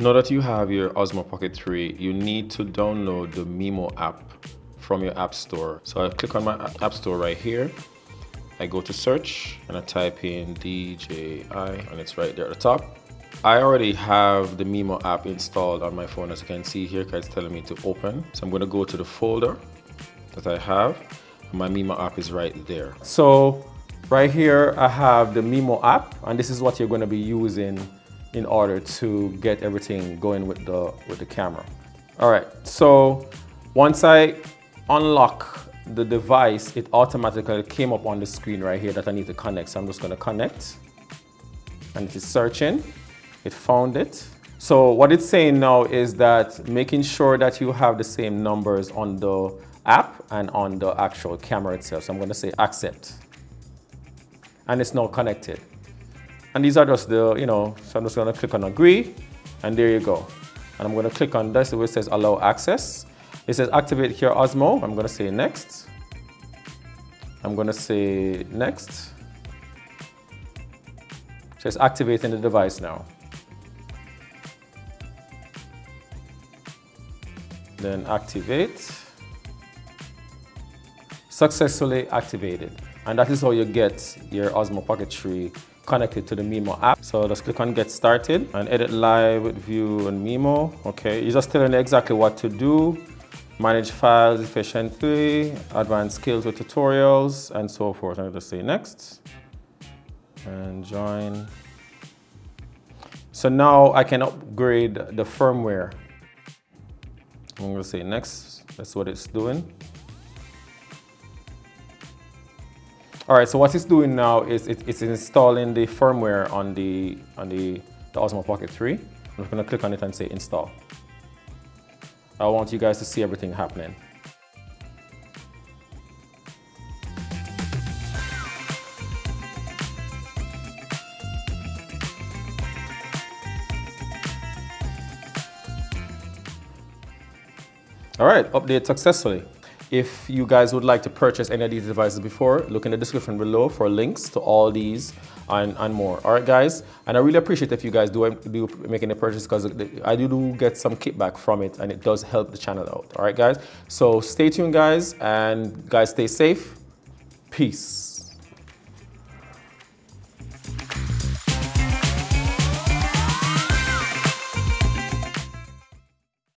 Now that you have your Osmo Pocket 3, you need to download the Mimo app from your app store. So I click on my app store right here. I go to search and I type in DJI and it's right there at the top. I already have the Mimo app installed on my phone, as you can see here, because it's telling me to open. So I'm going to go to the folder that I have. My Mimo app is right there. So right here I have the Mimo app, and this is what you're going to be using in order to get everything going with the camera. All right, so once I unlock the device, it automatically came up on the screen right here that I need to connect. So I'm just going to connect, and it is searching. It found it. So what it's saying now is that making sure that you have the same numbers on the app and on the actual camera itself. So I'm going to say accept, and it's now connected. And these are just the, so I'm just going to click on agree, and there you go. And I'm going to click on this where it says allow access. It says activate here Osmo. I'm going to say next. I'm going to say next. So it's activating the device now. Then activate. Successfully activated. And that is how you get your Osmo Pocket 3 connected to the Mimo app. So just click on get started and edit live with view and Mimo. Okay, you're just telling it exactly what to do. Manage files efficiently, advanced skills with tutorials, and so forth. I'll just say next and join. So now I can upgrade the firmware. I'm going to say next. That's what it's doing. All right, so what it's doing now is it's installing the firmware on the Osmo Pocket 3. I'm just going to click on it and say install. I want you guys to see everything happening. All right, update successfully. If you guys would like to purchase any of these devices before, look in the description below for links to all these and more. All right, guys, and I really appreciate if you guys do make any purchase, because I do get some kickback from it, and it does help the channel out. All right, guys, so stay tuned, guys, and guys, stay safe. Peace.